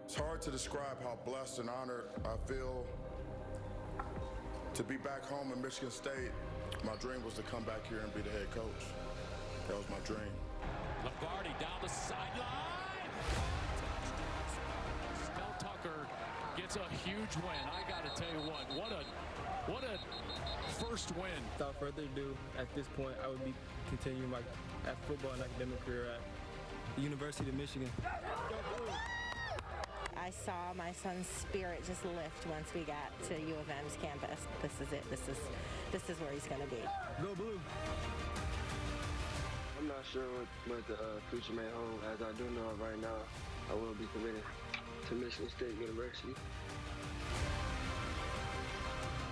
It's hard to describe how blessed and honored I feel to be back home in Michigan State. My dream was to come back here and be the head coach. That was my dream. Lombardi down the sideline. Mel Tucker gets a huge win. I got to tell you what a first win. Without further ado, at this point, I would be continuing my football and academic career at the University of Michigan. I saw my son's spirit just lift once we got to U of M's campus. This is it. This is where he's going to be. Go Blue! I'm not sure what the future may hold. As I do know right now, I will be committed to Michigan State University.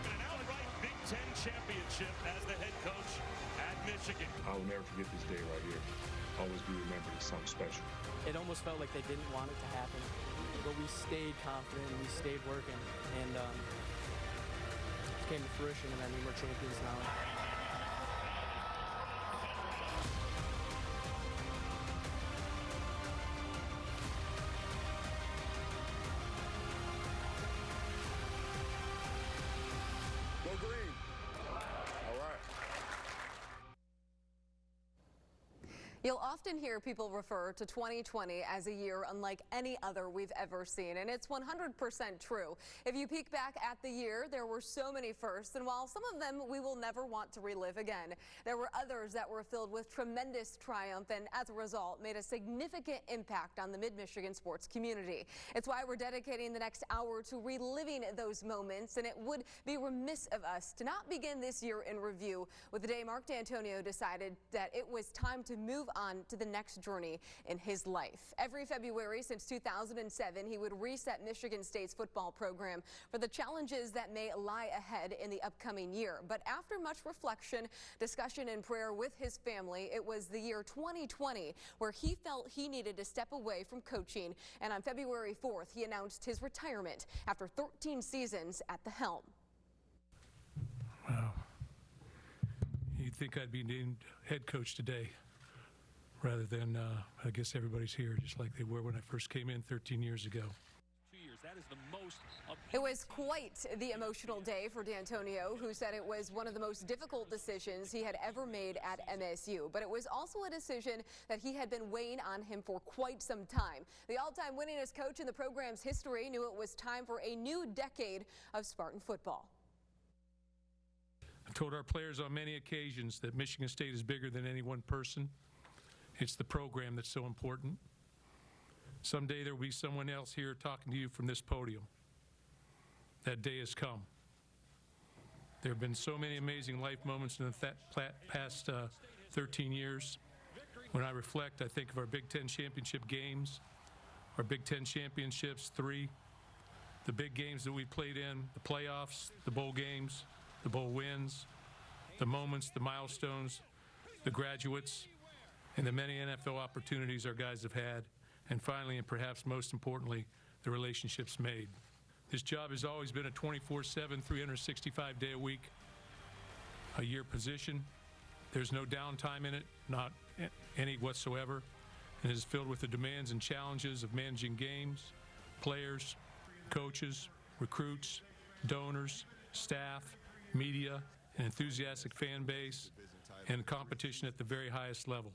An outright Big Ten championship as the head coach at Michigan. I will never forget this day right here. Always be remembered as something special. It almost felt like they didn't want it to happen, but we stayed confident and we stayed working, and it came to fruition, and I mean, we're champions now. Go green. All right. You'll often hear people refer to 2020 as a year unlike any other we've ever seen, and it's 100% true. If you peek back at the year, there were so many firsts, and while some of them we will never want to relive again, there were others that were filled with tremendous triumph and, as a result, made a significant impact on the Mid-Michigan sports community. It's why we're dedicating the next hour to reliving those moments, and it would be remiss of us to not begin this year in review with the day Mark Dantonio decided that it was time to move on to the next journey in his life. Every February since 2007, he would reset Michigan State's football program for the challenges that may lie ahead in the upcoming year. But after much reflection, discussion, and prayer with his family, it was the year 2020 where he felt he needed to step away from coaching. And on February 4th, he announced his retirement after 13 seasons at the helm. Wow. You'd think I'd be named head coach today, rather than, I guess everybody's here just like they were when I first came in 13 years ago. 2 years, that is the most. It was quite the emotional day for Dantonio, who said it was one of the most difficult decisions he had ever made at MSU. But it was also a decision that he had been weighing on him for quite some time. The all-time winningest coach in the program's history knew it was time for a new decade of Spartan football. I've told our players on many occasions that Michigan State is bigger than any one person. It's the program that's so important. Someday there will be someone else here talking to you from this podium. That day has come. There have been so many amazing life moments in the past 13 years. When I reflect, I think of our Big Ten championship games, our Big Ten championships, 3, the big games that we played in, the playoffs, the bowl games, the bowl wins, the moments, the milestones, the graduates, and the many NFL opportunities our guys have had, and finally, and perhaps most importantly, the relationships made. This job has always been a 24/7, 365-day-a-week, a year position. There's no downtime in it, not any whatsoever, and it is filled with the demands and challenges of managing games, players, coaches, recruits, donors, staff, media, an enthusiastic fan base, and competition at the very highest level.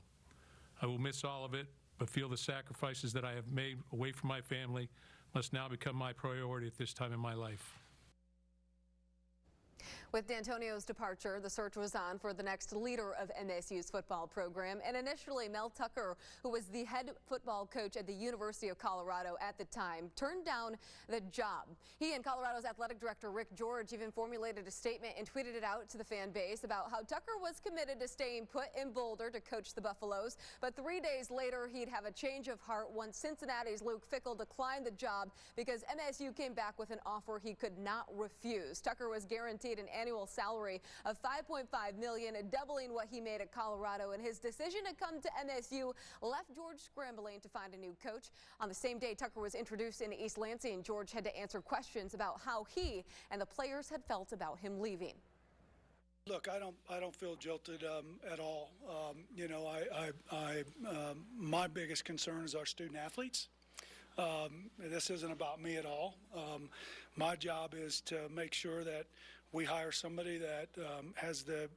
I will miss all of it, but feel the sacrifices that I have made away from my family must now become my priority at this time in my life. With Dantonio's departure, the search was on for the next leader of MSU's football program. And initially, Mel Tucker, who was the head football coach at the University of Colorado at the time, turned down the job. He and Colorado's athletic director, Rick George, even formulated a statement and tweeted it out to the fan base about how Tucker was committed to staying put in Boulder to coach the Buffaloes. But 3 days later, he'd have a change of heart once Cincinnati's Luke Fickell declined the job because MSU came back with an offer he could not refuse. Tucker was guaranteed an annual salary of $5.5 million, doubling what he made at Colorado, and his decision to come to MSU left George scrambling to find a new coach. On the same day Tucker was introduced into East Lansing, George had to answer questions about how he and the players had felt about him leaving. Look, I don't feel jilted at all. You know, my biggest concern is our student athletes. This isn't about me at all. My job is to make sure that we hire somebody that has the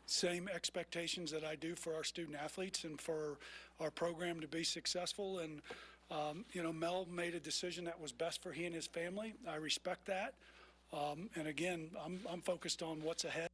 same expectations that I do for our student athletes and for our program to be successful. And, Mel made a decision that was best for he and his family. I respect that. And again, I'm focused on what's ahead.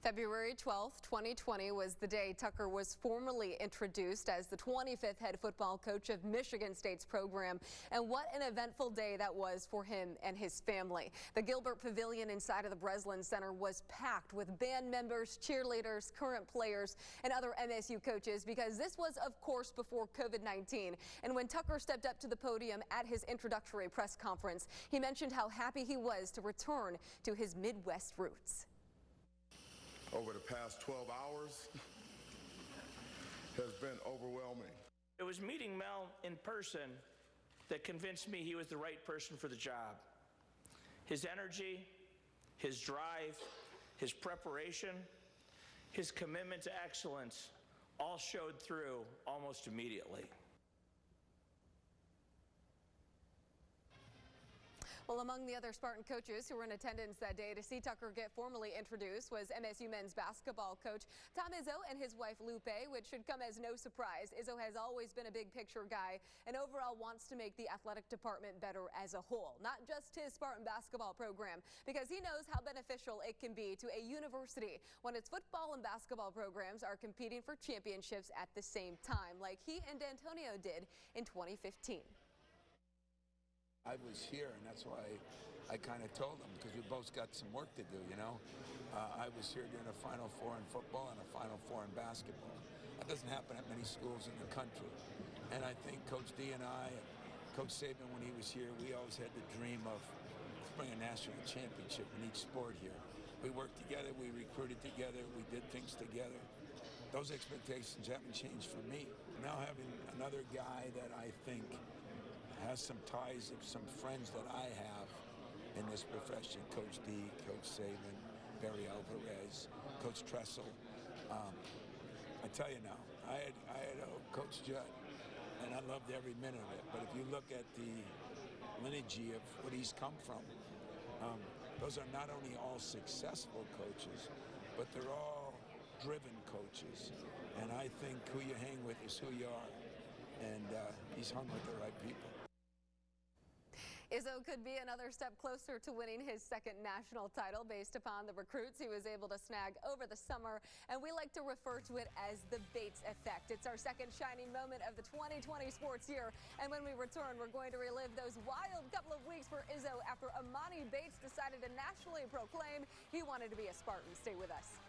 February 12th, 2020 was the day Tucker was formally introduced as the 25th head football coach of Michigan State's program. And what an eventful day that was for him and his family. The Gilbert Pavilion inside of the Breslin Center was packed with band members, cheerleaders, current players, and other MSU coaches because this was, of course, before COVID-19. And when Tucker stepped up to the podium at his introductory press conference, he mentioned how happy he was to return to his Midwest roots. Over the past 12 hours has been overwhelming. It was meeting Mel in person that convinced me he was the right person for the job. His energy, his drive, his preparation, his commitment to excellence all showed through almost immediately. Well, among the other Spartan coaches who were in attendance that day to see Tucker get formally introduced was MSU men's basketball coach Tom Izzo and his wife Lupe, which should come as no surprise. Izzo has always been a big picture guy and overall wants to make the athletic department better as a whole, not just his Spartan basketball program, because he knows how beneficial it can be to a university when its football and basketball programs are competing for championships at the same time, like he and D'Antonio did in 2015. I was here, and that's why I kind of told him, because we both got some work to do, I was here during a Final Four in football and a Final Four in basketball. That doesn't happen at many schools in the country. And I think Coach D and I, and Coach Saban, when he was here, we always had the dream of bringing a national championship in each sport here. We worked together, we recruited together, we did things together. Those expectations haven't changed for me. Now having another guy that I think has some ties of some friends that I have in this profession, Coach D, Coach Saban, Barry Alvarez, Coach Tressel. I tell you now, I had Coach Judd, and I loved every minute of it. But if you look at the lineage of what he's come from, those are not only all successful coaches, but they're all driven coaches. And I think who you hang with is who you are. And he's hung with the right people. Izzo could be another step closer to winning his second national title based upon the recruits he was able to snag over the summer, and we like to refer to it as the Bates effect. It's our second shining moment of the 2020 sports year, and when we return, we're going to relive those wild couple of weeks for Izzo after Amani Bates decided to nationally proclaim he wanted to be a Spartan. Stay with us.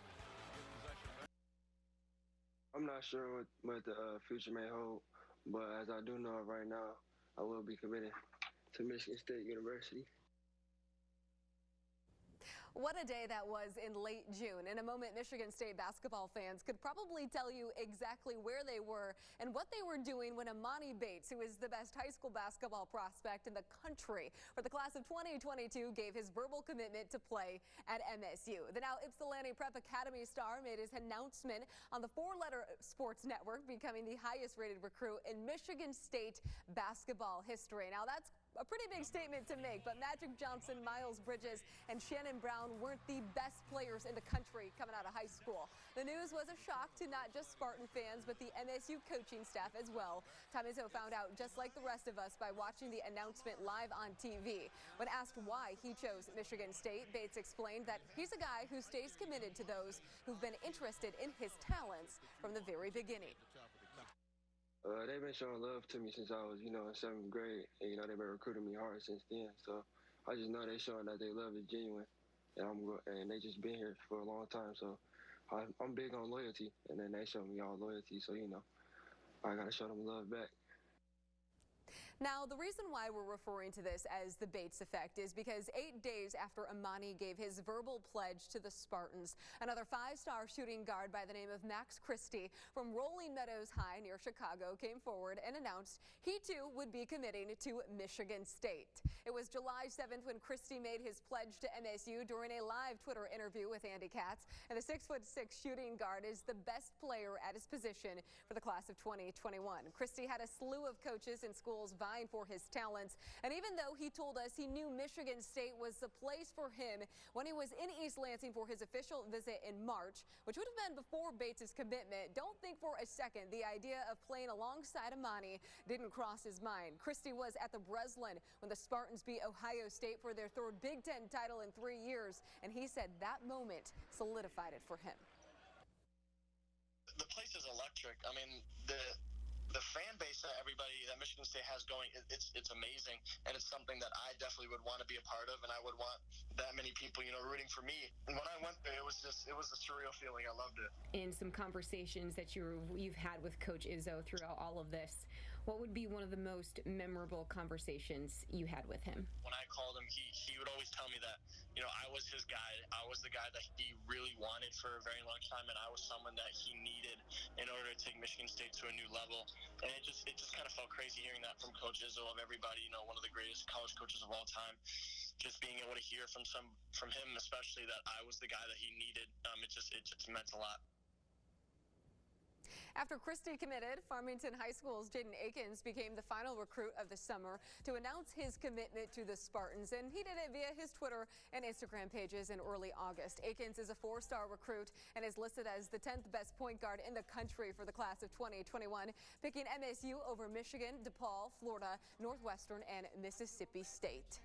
I'm not sure what the future may hold, but as I do know right now, I will be committed to Michigan State University. What a day that was in late June. In a moment, Michigan State basketball fans could probably tell you exactly where they were and what they were doing when Amani Bates, who is the best high school basketball prospect in the country for the class of 2022, gave his verbal commitment to play at MSU. The now Ypsilanti Prep Academy star made his announcement on the four-letter sports network, becoming the highest-rated recruit in Michigan State basketball history. Now, that's a pretty big statement to make, but Magic Johnson, Miles Bridges, and Shannon Brown weren't the best players in the country coming out of high school. The news was a shock to not just Spartan fans, but the MSU coaching staff as well. Tom Izzo found out just like the rest of us by watching the announcement live on TV. When asked why he chose Michigan State, Bates explained that he's a guy who stays committed to those who've been interested in his talents from the very beginning. They've been showing love to me since I was, in 7th grade. And, they've been recruiting me hard since then. So I just know they're showing that they love is genuine. And they just been here for a long time. So I'm big on loyalty. And then they show me all loyalty. So, I got to show them love back. Now, the reason why we're referring to this as the Bates effect is because 8 days after Amani gave his verbal pledge to the Spartans, another 5-star shooting guard by the name of Max Christie from Rolling Meadows High near Chicago came forward and announced he too would be committing to Michigan State. It was July 7th when Christie made his pledge to MSU during a live Twitter interview with Andy Katz. And the 6'6" shooting guard is the best player at his position for the class of 2021. Christie had a slew of coaches in schools vying for his talents, and even though he told us he knew Michigan State was the place for him when he was in East Lansing for his official visit in March, which would have been before Bates' commitment, don't think for a second the idea of playing alongside Amani didn't cross his mind. Christie was at the Breslin when the Spartans beat Ohio State for their 3rd Big Ten title in 3 years, and he said that moment solidified it for him. The place is electric. I mean, the fan base that Michigan State has going, it's amazing, and it's something that I definitely would want to be a part of, and I would want that many people, rooting for me. And when I went there, it was a surreal feeling. I loved it. In some conversations that you've had with Coach Izzo throughout all of this, what would be one of the most memorable conversations you had with him? When I called him, he would always tell me that, I was his guy. I was the guy that he really wanted for a very long time, and I was someone that he needed in order to take Michigan State to a new level. And it just kind of felt crazy hearing that from Coach Izzo, of everybody, one of the greatest college coaches of all time. Just being able to hear from him, especially that I was the guy that he needed, it just meant a lot. After Christie committed, Farmington High School's Jaden Akins became the final recruit of the summer to announce his commitment to the Spartans, and he did it via his Twitter and Instagram pages in early August. Akins is a 4-star recruit and is listed as the 10th best point guard in the country for the class of 2021, picking MSU over Michigan, DePaul, Florida, Northwestern, and Mississippi State.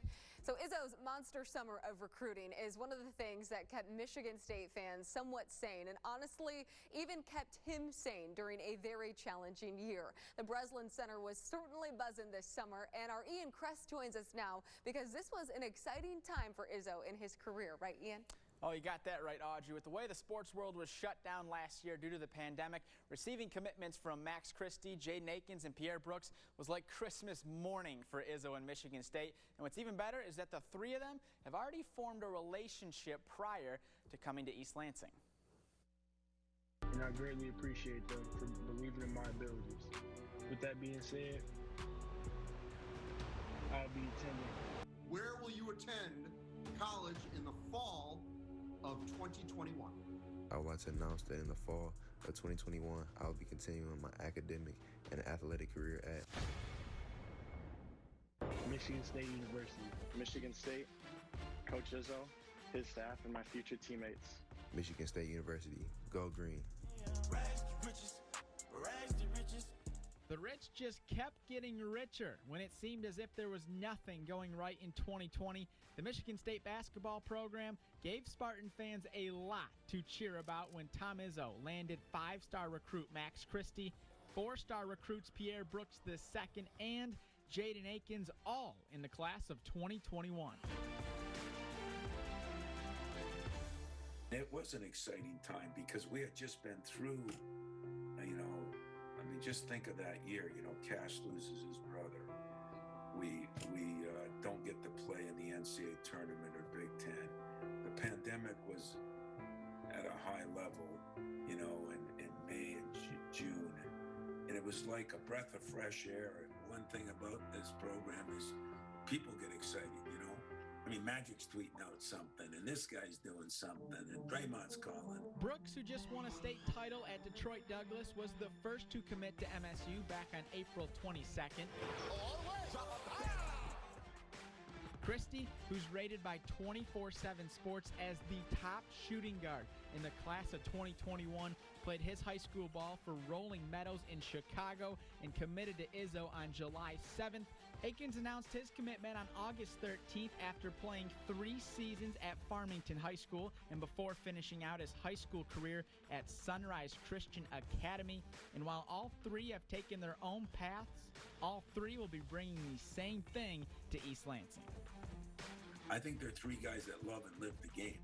So Izzo's monster summer of recruiting is one of the things that kept Michigan State fans somewhat sane, and honestly even kept him sane during a very challenging year. The Breslin Center was certainly buzzing this summer, and our Ian Kress joins us now because this was an exciting time for Izzo in his career, right, Ian? Oh, you got that right, Audrey. With the way the sports world was shut down last year due to the pandemic, receiving commitments from Max Christie, Jaden Akins, and Pierre Brooks was like Christmas morning for Izzo and Michigan State. And what's even better is that the 3 of them have already formed a relationship prior to coming to East Lansing. And I greatly appreciate them for believing in my abilities. With that being said, I'll be attending. Where will you attend college in the fall of 2021? I would like to announce that in the fall of 2021, I will be continuing my academic and athletic career at Michigan State University. Michigan State, Coach Izzo, his staff, and my future teammates. Michigan State University. Go Green. The rich just kept getting richer. When it seemed as if there was nothing going right in 2020, the Michigan State basketball program gave Spartan fans a lot to cheer about when Tom Izzo landed 5-star recruit Max Christie, 4-star recruits Pierre Brooks II, and Jaden Akins, all in the class of 2021. It was an exciting time because we had just been through, just think of that year, Cash loses his brother. We don't get to play in the NCAA tournament or Big Ten. The pandemic was at a high level, in May and June. And it was like a breath of fresh air. And one thing about this program is people get excited, Magic's tweeting out something, and this guy's doing something, and Draymond's calling. Brooks, who just won a state title at Detroit Douglas, was the first to commit to MSU back on April 22nd. Christie, who's rated by 24/7 Sports as the top shooting guard in the class of 2021, played his high school ball for Rolling Meadows in Chicago and committed to Izzo on July 7th. Akins announced his commitment on August 13th after playing 3 seasons at Farmington High School and before finishing out his high school career at Sunrise Christian Academy. And while all 3 have taken their own paths, all 3 will be bringing the same thing to East Lansing. I think they're 3 guys that love and live the game.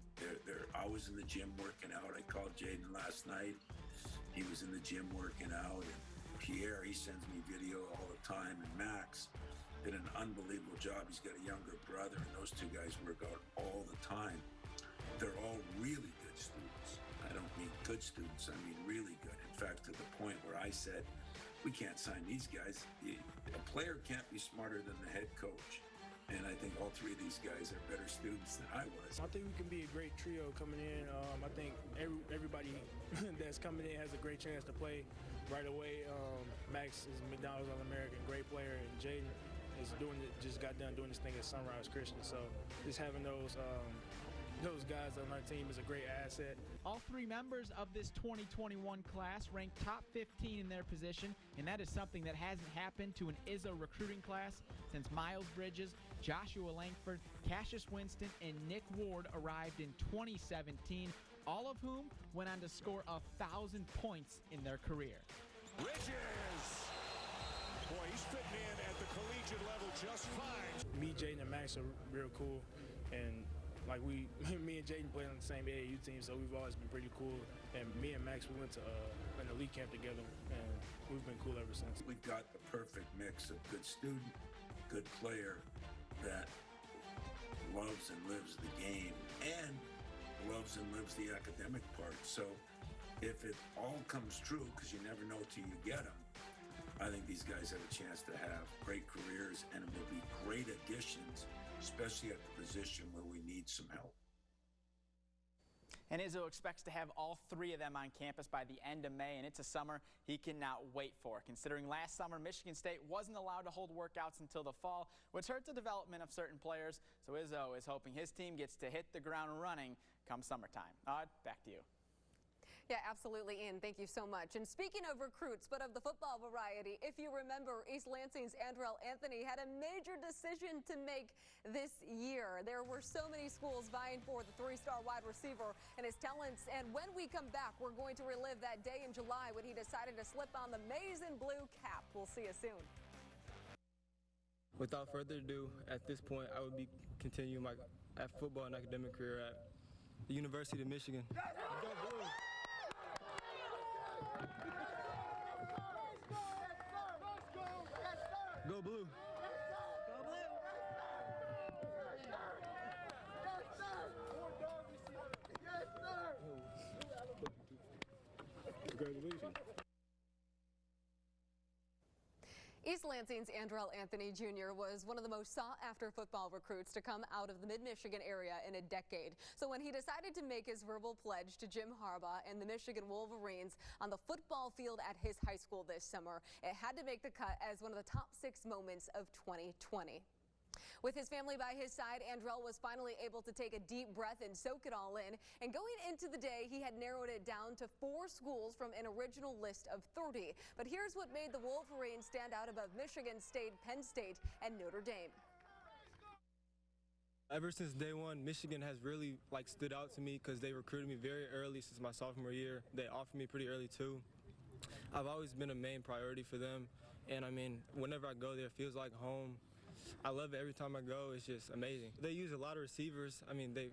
They're always in the gym working out. I called Jaden last night. He was in the gym working out. And Pierre, he sends me video all the time. And Max, did an unbelievable job. He's got a younger brother, and those two guys work out all the time. They're all really good students. I don't mean good students, I mean really good. In fact, to the point where I said, we can't sign these guys. A player can't be smarter than the head coach. And I think all three of these guys are better students than I was. I think we can be a great trio coming in. I think everybody that's coming in has a great chance to play right away. Max is McDonald's All-American, great player, and Jaden is just got done doing this thing at Sunrise Christian. So just having those guys on our team is a great asset. All three members of this 2021 class ranked top 15 in their position, and that is something that hasn't happened to an Izzo recruiting class since Miles Bridges, Joshua Langford, Cassius Winston, and Nick Ward arrived in 2017, all of whom went on to score 1,000 points in their career. Bridges! Boy, he's fitting in at the collegiate level just fine. Me, Jaden, and Max are real cool, and like me and Jaden played on the same AAU team, so we've always been pretty cool. And me and Max, we went to an elite camp together, and we've been cool ever since. We've got the perfect mix of good student, good player that loves and lives the game and loves and lives the academic part. So if it all comes true, because you never know till you get them, I think these guys have a chance to have great careers and will be great additions, especially at the position where we need some help. And Izzo expects to have all three of them on campus by the end of May, and it's a summer he cannot wait for. Considering last summer, Michigan State wasn't allowed to hold workouts until the fall, which hurt the development of certain players. So Izzo is hoping his team gets to hit the ground running come summertime. Back to you. Yeah, absolutely, Ian. Thank you so much. And speaking of recruits, but of the football variety, if you remember, East Lansing's Andrell Anthony had a major decision to make this year. There were so many schools vying for the three-star wide receiver and his talents. And when we come back, we're going to relive that day in July when he decided to slip on the maize and blue cap. We'll see you soon. Without further ado, at this point, I would be continuing my football and academic career at the University of Michigan. Go Blue! Go Blue! Go Blue! Congratulations. East Lansing's Andrell Anthony Jr. was one of the most sought-after football recruits to come out of the mid-Michigan area in a decade. So when he decided to make his verbal pledge to Jim Harbaugh and the Michigan Wolverines on the football field at his high school this summer, it had to make the cut as one of the top 6 moments of 2020. With his family by his side, Andrell was finally able to take a deep breath and soak it all in. And going into the day, he had narrowed it down to 4 schools from an original list of 30. But here's what made the Wolverines stand out above Michigan State, Penn State, and Notre Dame. Ever since day one, Michigan has really stood out to me because they recruited me very early since my sophomore year. They offered me pretty early too. I've always been a main priority for them. And I mean, whenever I go there, it feels like home. I love it every time I go. It's just amazing. They use a lot of receivers. I mean, they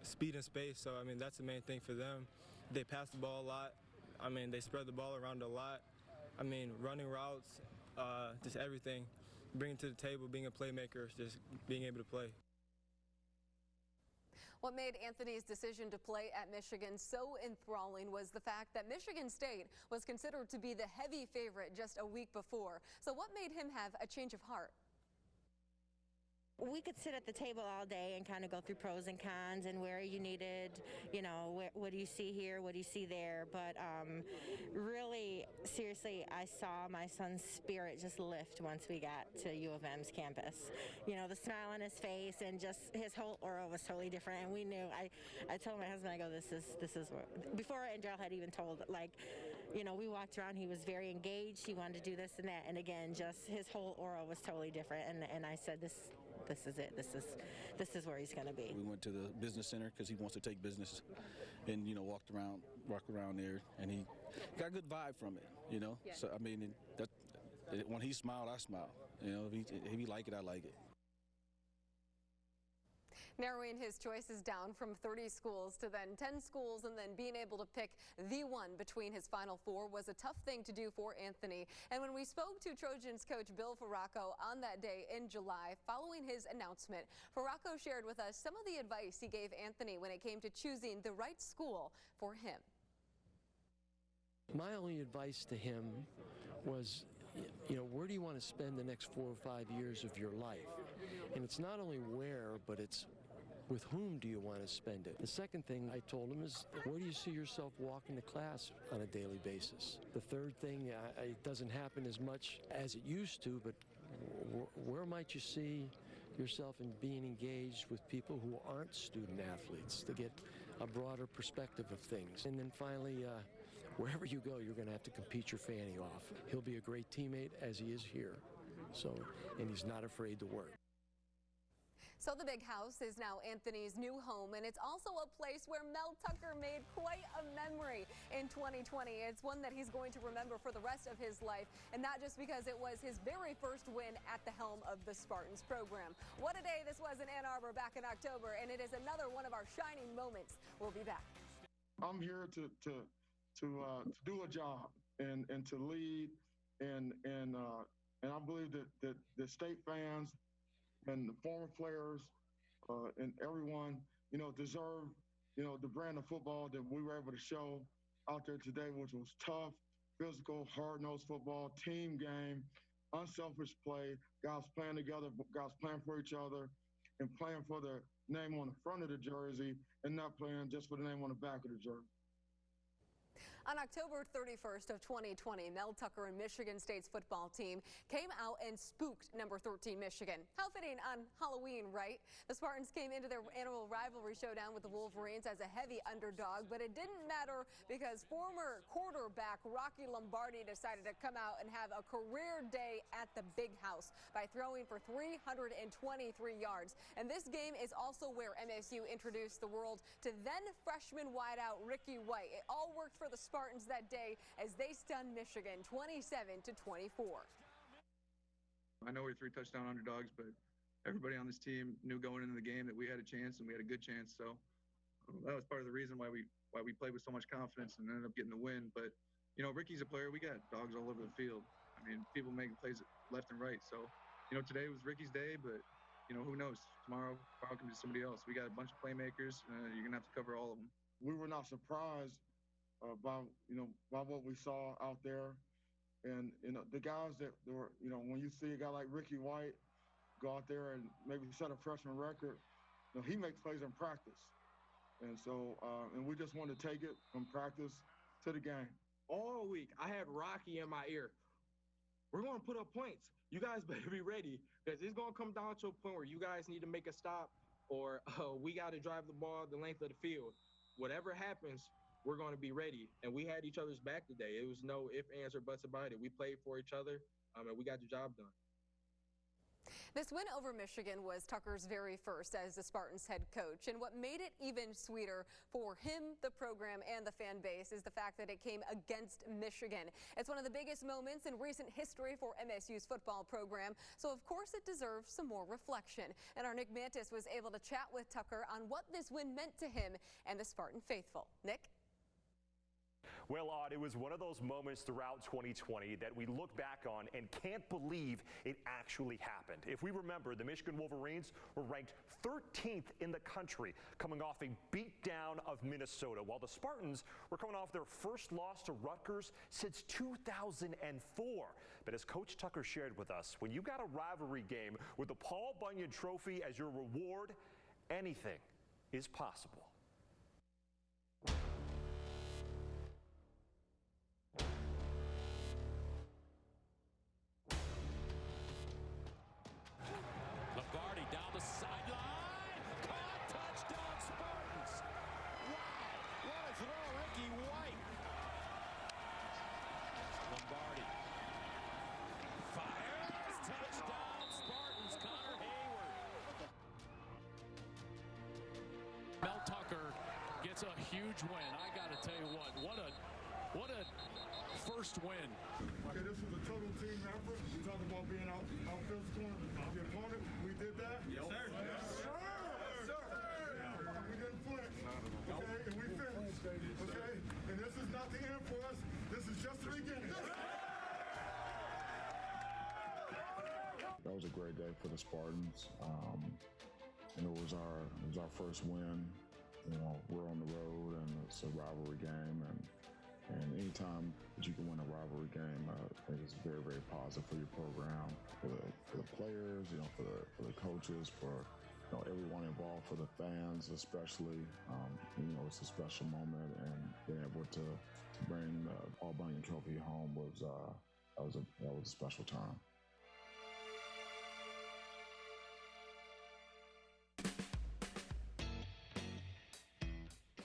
speed and space, so I mean, that's the main thing for them. They pass the ball a lot. I mean, they spread the ball around a lot. I mean, running routes, just everything. Bringing to the table, being a playmaker, just being able to play. What made Anthony's decision to play at Michigan so enthralling was the fact that Michigan State was considered to be the heavy favorite just a week before. So what made him have a change of heart? We could sit at the table all day and kind of go through pros and cons and where you needed, what do you see here, what do you see there. But really, seriously, I saw my son's spirit just lift once we got to U of M's campus. The smile on his face and just his whole aura was totally different. And we knew, I told my husband, I go, this is what, before Andrell had even told, we walked around, he was very engaged, he wanted to do this and that. And again, just his whole aura was totally different. And I said, this is it. This is where he's going to be. We went to the business center because he wants to take business, and walk around there, and he got a good vibe from it. Yeah. So I mean, when he smiled, I smiled. If he like it, I like it. Narrowing his choices down from 30 schools to then 10 schools and then being able to pick the one between his final four was a tough thing to do for Anthony. And when we spoke to Trojans coach Bill Farraco on that day in July, following his announcement, Farraco shared with us some of the advice he gave Anthony when it came to choosing the right school for him. My only advice to him was, where do you want to spend the next 4 or 5 years of your life? And it's not only where, but it's with whom do you want to spend it? The second thing I told him is, where do you see yourself walking to class on a daily basis? The third thing, it doesn't happen as much as it used to, but where might you see yourself in being engaged with people who aren't student athletes to get a broader perspective of things? And then finally, wherever you go, you're going to have to compete your fanny off. He'll be a great teammate as he is here. And he's not afraid to work. So the Big House is now Anthony's new home, and it's also a place where Mel Tucker made quite a memory in 2020. It's one that he's going to remember for the rest of his life, and not just because it was his very first win at the helm of the Spartans program. What a day this was in Ann Arbor back in October, and it is another one of our shining moments. We'll be back. I'm here to do a job and to lead, and I believe that the state fans and the former players and everyone, deserve, the brand of football that we were able to show out there today, which was tough, physical, hard-nosed football, team game, unselfish play, guys playing together, guys playing for each other, and playing for the name on the front of the jersey and not playing just for the name on the back of the jersey. On October 31st of 2020, Mel Tucker and Michigan State's football team came out and spooked number 13 Michigan. How fitting on Halloween, right? The Spartans came into their annual rivalry showdown with the Wolverines as a heavy underdog, but it didn't matter because former quarterback Rocky Lombardi decided to come out and have a career day at the Big House by throwing for 323 yards. And this game is also where MSU introduced the world to then freshman wideout Ricky White. It all worked for the Spartans that day as they stunned Michigan 27-24. I know we're 3 touchdown underdogs, but everybody on this team knew going into the game that we had a chance and we had a good chance. So that was part of the reason why we played with so much confidence and ended up getting the win. But Ricky's a player. We got dogs all over the field. I mean, people making plays left and right. So today was Ricky's day, but who knows? Tomorrow can be somebody else. We got a bunch of playmakers. You're gonna have to cover all of them. We were not surprised by what we saw out there, and the guys that were, when you see a guy like Ricky White go out there and maybe set a freshman record, he makes plays in practice, and so and we just want to take it from practice to the game. All week I had Rocky in my ear. We're going to put up points. You guys better be ready, because it's going to come down to a point where you guys need to make a stop, or we got to drive the ball the length of the field. Whatever happens, we're going to be ready. And we had each other's back today. It was no ifs, ands, or buts about it. We played for each other, and we got the job done. This win over Michigan was Tucker's very first as the Spartans head coach. And what made it even sweeter for him, the program, and the fan base is the fact that it came against Michigan. It's one of the biggest moments in recent history for MSU's football program, so of course it deserves some more reflection. And our Nick Mantis was able to chat with Tucker on what this win meant to him and the Spartan faithful. Nick? Well, Odd, it was one of those moments throughout 2020 that we look back on and can't believe it actually happened. If we remember, the Michigan Wolverines were ranked 13th in the country, coming off a beatdown of Minnesota, while the Spartans were coming off their first loss to Rutgers since 2004. But as Coach Tucker shared with us, when you got a rivalry game with the Paul Bunyan Trophy as your reward, anything is possible. It's a huge win. I got to tell you what a first win. Okay, this was a total team effort. We talk about being out physical the opponent. We did that. Yes, sir. Yes, sir. Yes, sir. baby, okay? And this is not the end for us. This is just the beginning. That was a great day for the Spartans. It was our first win. You know, we're on the road, and it's a rivalry game, and anytime that you can win a rivalry game, I think it's very, very positive for your program, for the players, you know, for the coaches, for everyone involved, for the fans especially. You know, it's a special moment, and being able to bring the Paul Bunyan Trophy home was a special time.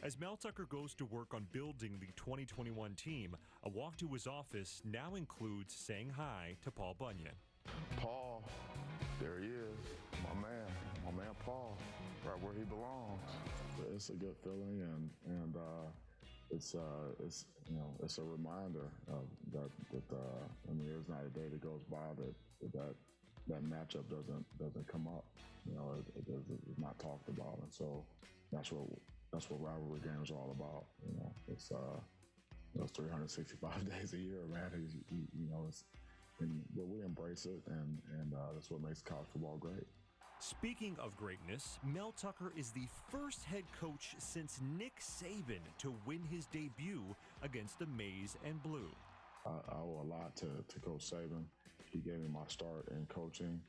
As Mel Tucker goes to work on building the 2021 team, a walk to his office now includes saying hi to Paul Bunyan. Paul, there he is, my man Paul, right where he belongs. It's a good feeling, and it's a reminder that there's not a day that goes by that matchup doesn't come up. You know, it's not talked about, and so that's what rivalry games are all about. You know, it's 365 days a year, man. But we embrace it, and that's what makes college football great. Speaking of greatness, Mel Tucker is the first head coach since Nick Saban to win his debut against the Maize and Blue. I owe a lot to Coach Saban. He gave me my start in coaching.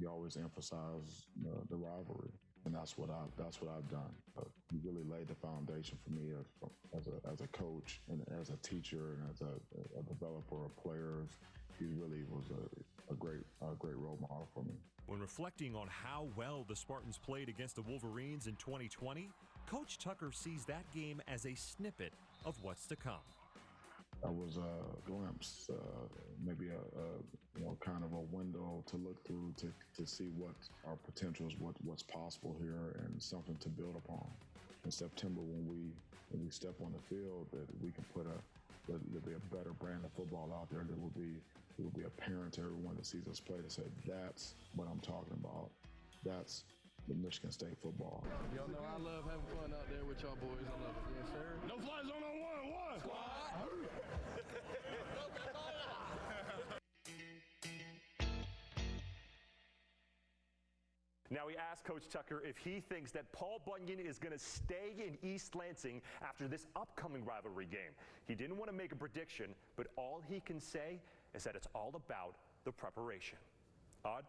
He always emphasized the rivalry. And that's what I've done. He really laid the foundation for me as a coach and as a teacher and as a developer of players. He really was a great role model for me. When reflecting on how well the Spartans played against the Wolverines in 2020, Coach Tucker sees that game as a snippet of what's to come. That was a glimpse, maybe kind of a window to look through to see what our potential is, what's possible here, and something to build upon. In September, when we step on the field, that we can there'll be a better brand of football out there. It will be apparent to everyone that sees us play to say, that's what I'm talking about. That's the Michigan State football. Y'all know I love having fun out there with y'all boys. I love it. Yes, sir. No fly zone on one. Squad. Now we asked Coach Tucker if he thinks that Paul Bunyan is going to stay in East Lansing after this upcoming rivalry game. He didn't want to make a prediction, but all he can say is that it's all about the preparation. Odd?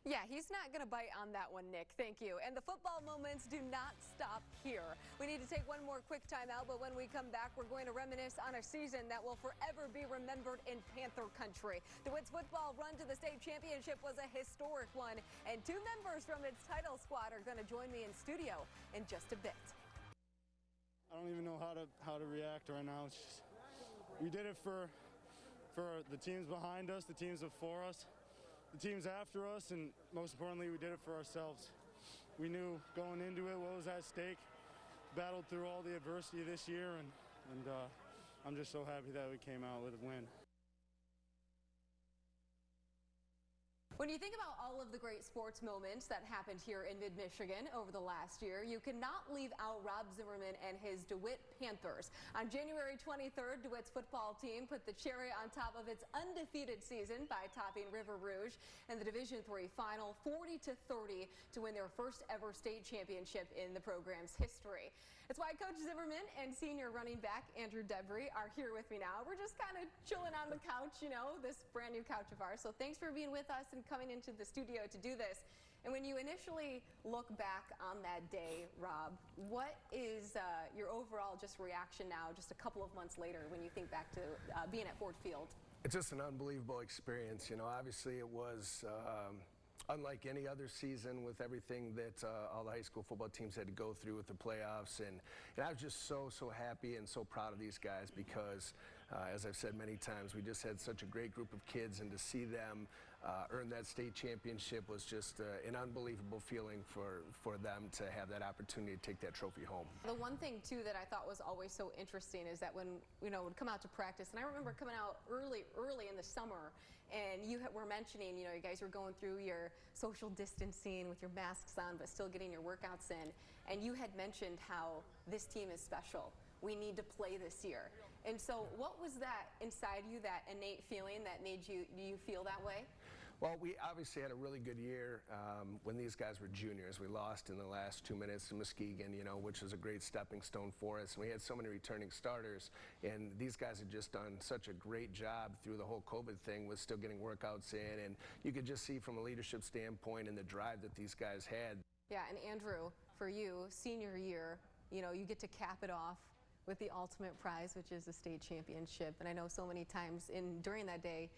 Yeah, he's not going to bite on that one, Nick. Thank you. And the football moments do not stop here. We need to take one more quick timeout, but when we come back, we're going to reminisce on a season that will forever be remembered in Panther country. DeWitt's football run to the state championship was a historic one, and two members from its title squad are going to join me in studio in just a bit. I don't even know how to react right now. It's just, we did it for the teams behind us, the teams before us, the teams after us, and most importantly, we did it for ourselves. We knew going into it what was at stake, battled through all the adversity this year, and I'm just so happy that we came out with a win. When you think about all of the great sports moments that happened here in mid-Michigan over the last year, you cannot leave out Rob Zimmerman and his DeWitt Panthers. On January 23rd, DeWitt's football team put the cherry on top of its undefeated season by topping River Rouge in the Division III final 40-30 to win their first ever state championship in the program's history. It's why Coach Zimmerman and senior running back Andrew Debry are here with me now. We're just kind of chilling on the couch, you know, this brand new couch of ours. So thanks for being with us and coming into the studio to do this. And when you initially look back on that day, Rob, what is your overall just reaction now, just a couple of months later, when you think back to being at Ford Field? It's just an unbelievable experience. You know, obviously it was unlike any other season with everything that all the high school football teams had to go through with the playoffs. And I was just so happy and so proud of these guys because, as I've said many times, we just had such a great group of kids, and to see them earn that state championship was just an unbelievable feeling for them to have that opportunity to take that trophy home. The one thing too that I thought was always so interesting is that when would come out to practice, and I remember coming out early in the summer, and you were mentioning, you guys were going through your social distancing with your masks on, but still getting your workouts in, and you had mentioned how this team is special. We need to play this year. And so what was that inside you, that innate feeling that made you feel that way? Well, we obviously had a really good year when these guys were juniors. We lost in the last 2 minutes to Muskegon, which was a great stepping stone for us. And we had so many returning starters, and these guys had just done such a great job through the whole COVID thing with still getting workouts in. And you could just see from a leadership standpoint and the drive that these guys had. Yeah, and Andrew, for you, senior year, you get to cap it off with the ultimate prize, which is the state championship. And I know so many times during that day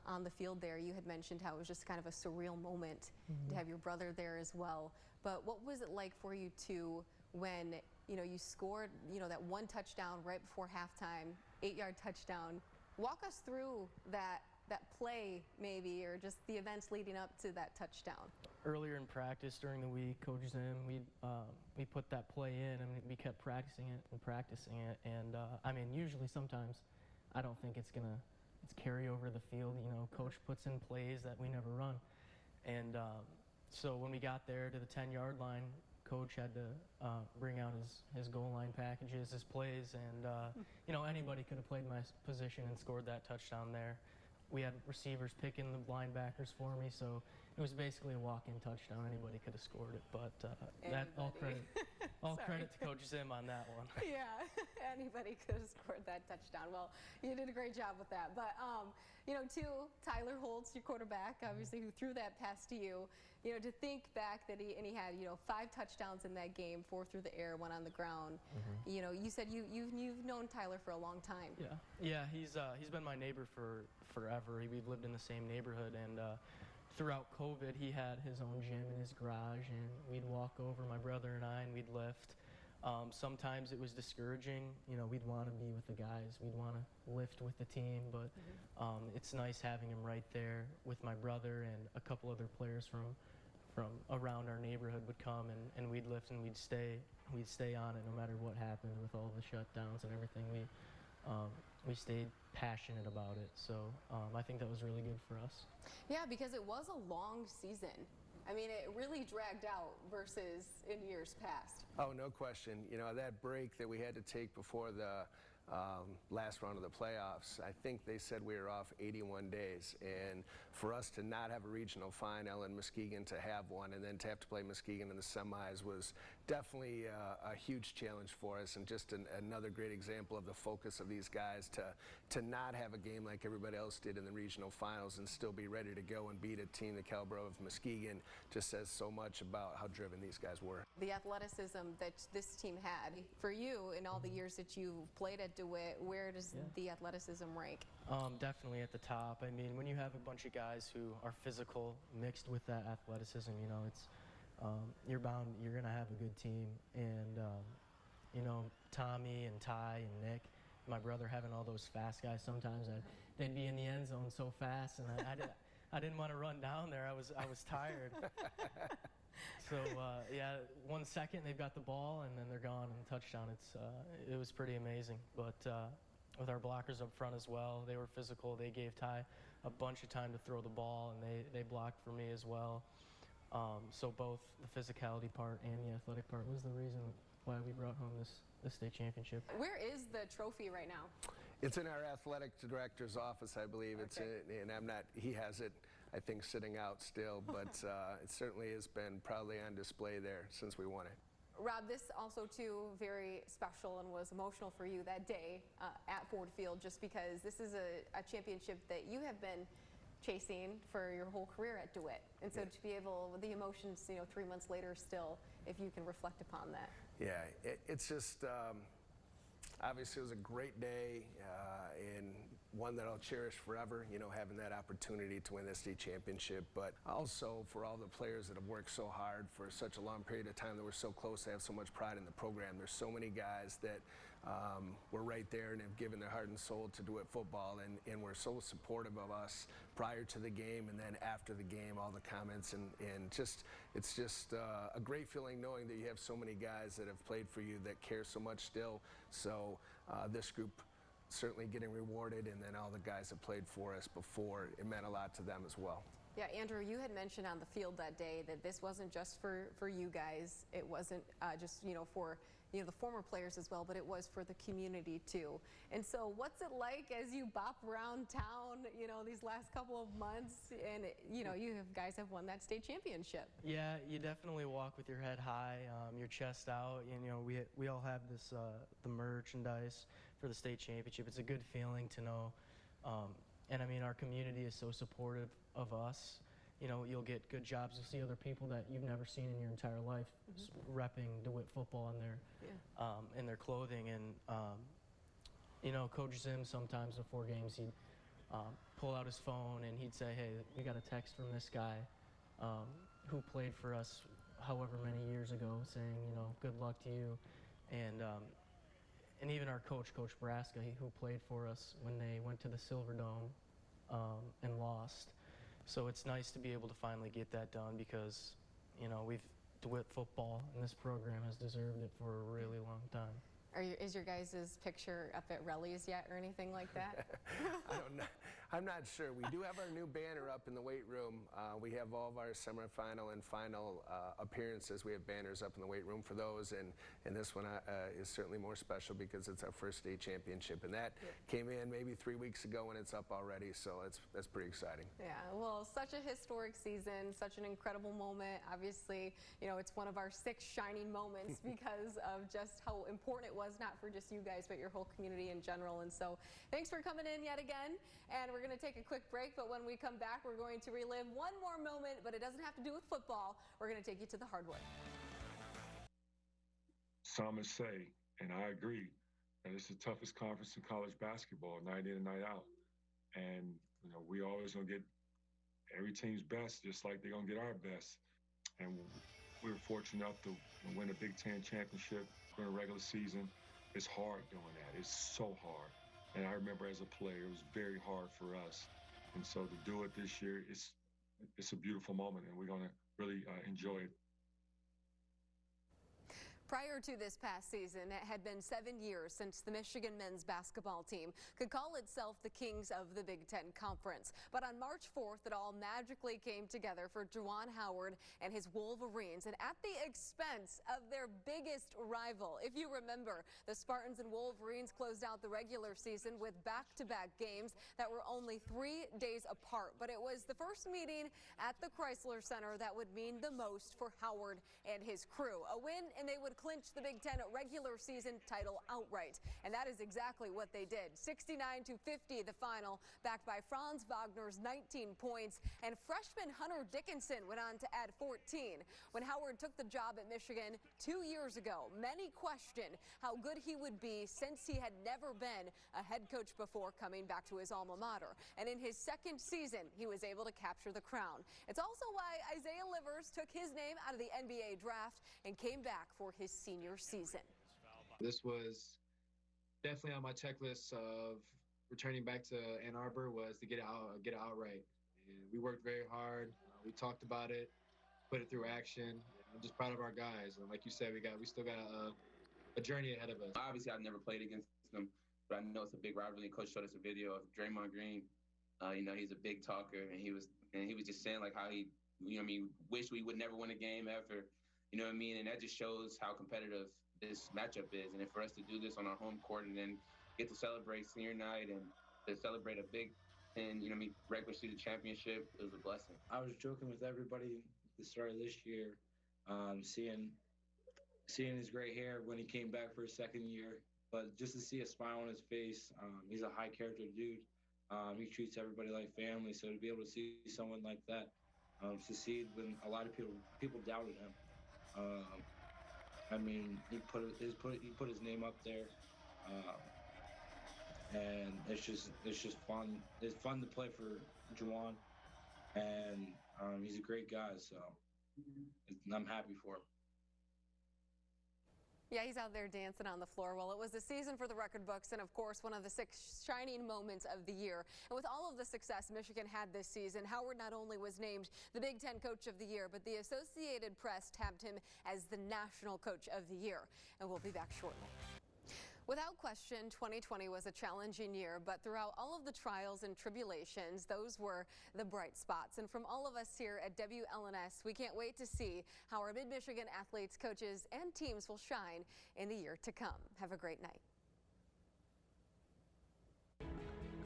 on the field there, you had mentioned how it was just kind of a surreal moment to have your brother there as well. But what was it like for you two when you scored that one touchdown right before halftime, 8-yard touchdown? Walk us through that play maybe, or just the events leading up to that touchdown. Earlier in practice during the week, Coach Zim, we put that play in, and we kept practicing it. And I mean, usually sometimes I don't think it's carry over the field. Coach puts in plays that we never run. And so when we got there to the 10-yard line, Coach had to bring out his goal line packages, his plays, and anybody could have played my position and scored that touchdown there. We had receivers picking the linebackers for me, so it was basically a walk-in touchdown. Anybody could have scored it, but all credit to Coach Zim on that one. Yeah, anybody could have scored that touchdown. Well, you did a great job with that. But too, Tyler Holtz, your quarterback, obviously, who threw that pass to you. To think back that he had 5 touchdowns in that game, 4 through the air, 1 on the ground. You said you've known Tyler for a long time. Yeah, he's been my neighbor for forever. We've lived in the same neighborhood, and throughout COVID, he had his own gym in his garage, and we'd walk over, my brother and I, and we'd lift. Sometimes it was discouraging. We'd want to be with the guys. We'd want to lift with the team, but it's nice having him right there with my brother, and a couple other players from around our neighborhood would come, and we'd lift, and we'd stay on it no matter what happened with all the shutdowns and everything. We stayed passionate about it, so I think that was really good for us. Yeah, because it was a long season. I mean, it really dragged out versus in years past. Oh, no question. That break that we had to take before the last round of the playoffs, I think they said we were off 81 days. And for us to not have a regional final and Muskegon to have one, and then to have to play Muskegon in the semis, was definitely a huge challenge for us, and just another great example of the focus of these guys to not have a game like everybody else did in the regional finals and still be ready to go and beat a team the caliber of Muskegon. Just says so much about how driven these guys were. The athleticism that this team had. For you, in all the years that you've played at DeWitt, where does the athleticism rank? Definitely at the top. I mean, when you have a bunch of guys who are physical mixed with that athleticism, it's you're gonna have a good team. And Tommy and Ty and Nick, my brother, having all those fast guys, sometimes they'd be in the end zone so fast, and I didn't want to run down there. I was tired. So yeah, 1 second they've got the ball, and then they're gone and touchdown. It was pretty amazing. But with our blockers up front as well, they were physical. They gave Ty a bunch of time to throw the ball, and they blocked for me as well. So both the physicality part and the athletic part was the reason why we brought home this state championship. Where is the trophy right now? It's in our athletic director's office, I believe. Okay. He has it, I think, sitting out still, but it certainly has been proudly on display there since we won it. Rob, this also too very special and was emotional for you that day at Ford Field, just because this is a championship that you have been chasing for your whole career at DeWitt, and so to be able, with the emotions, 3 months later still, if you can reflect upon that. Yeah, it's just obviously it was a great day and one that I'll cherish forever, having that opportunity to win the state championship, but also for all the players that have worked so hard for such a long period of time, that we're so close, to have so much pride in the program. There's so many guys that were right there and have given their heart and soul to DeWitt football, and were so supportive of us prior to the game and then after the game, all the comments, and it's just a great feeling knowing that you have so many guys that have played for you that care so much still. So this group certainly getting rewarded, and then all the guys that played for us before, it meant a lot to them as well. Yeah, Andrew, you had mentioned on the field that day that this wasn't just for you guys. It wasn't just, for the former players as well, but it was for the community too. And so what's it like as you bop around town, these last couple of months, and, you guys have won that state championship? Yeah, you definitely walk with your head high, your chest out. And, we all have this, the merchandise for the state championship. It's a good feeling to know. And I mean, our community is so supportive of us. You'll get good jobs. You'll see other people that you've never seen in your entire life repping DeWitt football in their clothing. And, Coach Zim sometimes before games, he'd pull out his phone and he'd say, hey, we got a text from this guy who played for us however many years ago saying, good luck to you. And even our coach, Coach Braska, who played for us when they went to the Silverdome and lost. So it's nice to be able to finally get that done because, DeWitt football and this program has deserved it for a really long time. Is your guys' picture up at Relly's yet or anything like that? I'm not sure. We do have our new banner up in the weight room. We have all of our semifinal and final appearances. We have banners up in the weight room for those, and this one is certainly more special because it's our first state championship, and that came in maybe 3 weeks ago, and it's up already, so that's pretty exciting. Yeah, well, such a historic season, such an incredible moment. Obviously, it's one of our 6 shining moments because of just how important it was, not for just you guys, but your whole community in general. And so thanks for coming in yet again. And we're going to take a quick break, but when we come back, we're going to relive one more moment, but it doesn't have to do with football. We're going to take you to the hardwood. Some say, and I agree, that it's the toughest conference in college basketball, night in and night out. And, we always going to get every team's best, just like they're going to get our best. And we were fortunate enough to win a Big Ten championship during a regular season. It's hard doing that. It's so hard. And I remember as a player, it was very hard for us. And so to do it this year, it's a beautiful moment, and we're going to really enjoy it. Prior to this past season, it had been 7 years since the Michigan men's basketball team could call itself the Kings of the Big Ten Conference. But on March 4th, it all magically came together for Juwan Howard and his Wolverines, and at the expense of their biggest rival. If you remember, the Spartans and Wolverines closed out the regular season with back-to-back games that were only 3 days apart. But it was the first meeting at the Chrysler Center that would mean the most for Howard and his crew. A win, and they would clinch the Big Ten regular season title outright. And that is exactly what they did. 69-50 the final, backed by Franz Wagner's 19 points. And freshman Hunter Dickinson went on to add 14. When Howard took the job at Michigan 2 years ago, many questioned how good he would be since he had never been a head coach before coming back to his alma mater. And in his second season, he was able to capture the crown. It's also why Isaiah Livers took his name out of the NBA draft and came back for his senior season. This was definitely on my checklist of returning back to Ann Arbor, was to get it outright. And we worked very hard. We talked about it, put it through action. I'm just proud of our guys. And like you said, we still got a journey ahead of us. Obviously, I've never played against them, but I know it's a big rivalry. Coach showed us a video of Draymond Green. He's a big talker, and he was just saying like how he, wish we would never win a game ever. You know what I mean? And that just shows how competitive this matchup is. And for us to do this on our home court and then get to celebrate senior night and to celebrate a big and regular season championship, it was a blessing. I was joking with everybody at the start of this year, seeing his gray hair when he came back for his second year. But just to see a smile on his face, he's a high character dude. He treats everybody like family. So to be able to see someone like that succeed when a lot of people doubted him. He put his name up there, and it's just fun. It's fun to play for Juwan, and he's a great guy. So I'm happy for him. Yeah, he's out there dancing on the floor. Well, it was the season for the record books and, of course, one of the 6 shining moments of the year. And with all of the success Michigan had this season, Howard not only was named the Big Ten Coach of the Year, but the Associated Press tabbed him as the National Coach of the Year. And we'll be back shortly. Without question, 2020 was a challenging year, but throughout all of the trials and tribulations, those were the bright spots. And from all of us here at WLNS, we can't wait to see how our Mid-Michigan athletes, coaches, and teams will shine in the year to come. Have a great night.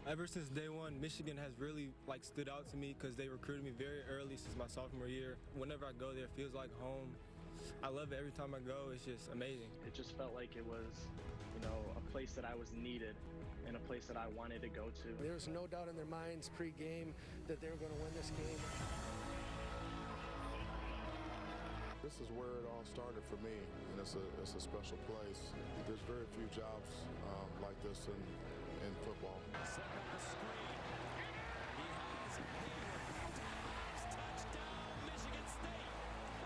Ever since day one, Michigan has really stood out to me because they recruited me very early since my sophomore year. Whenever I go there, it feels like home. I love it every time I go. It's just amazing. It just felt like it was, a place that I was needed and a place that I wanted to go to. There was no doubt in their minds pre-game that they were going to win this game. This is where it all started for me, and it's a special place. There's very few jobs like this in football. Set up the screen. He has Hayward. Touchdown, Michigan State.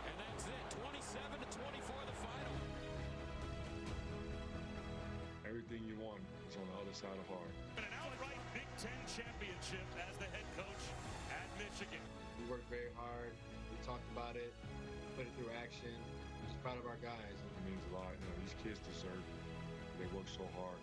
And that's it. 27-24 the final. Everything you want is on the other side of hard. An outright Big Ten championship as the head coach at Michigan. We worked very hard. We talked about it, put it through action. I'm just proud of our guys. It means a lot. These kids deserve it. They work so hard.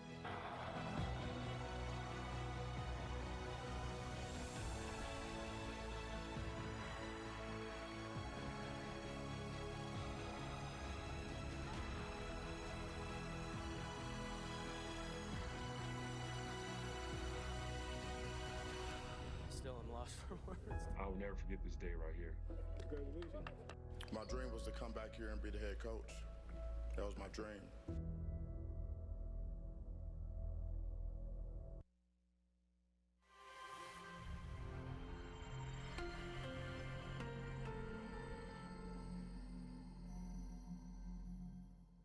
Still am lost for words. I will never forget this day right here. My dream was to come back here and be the head coach. That was my dream.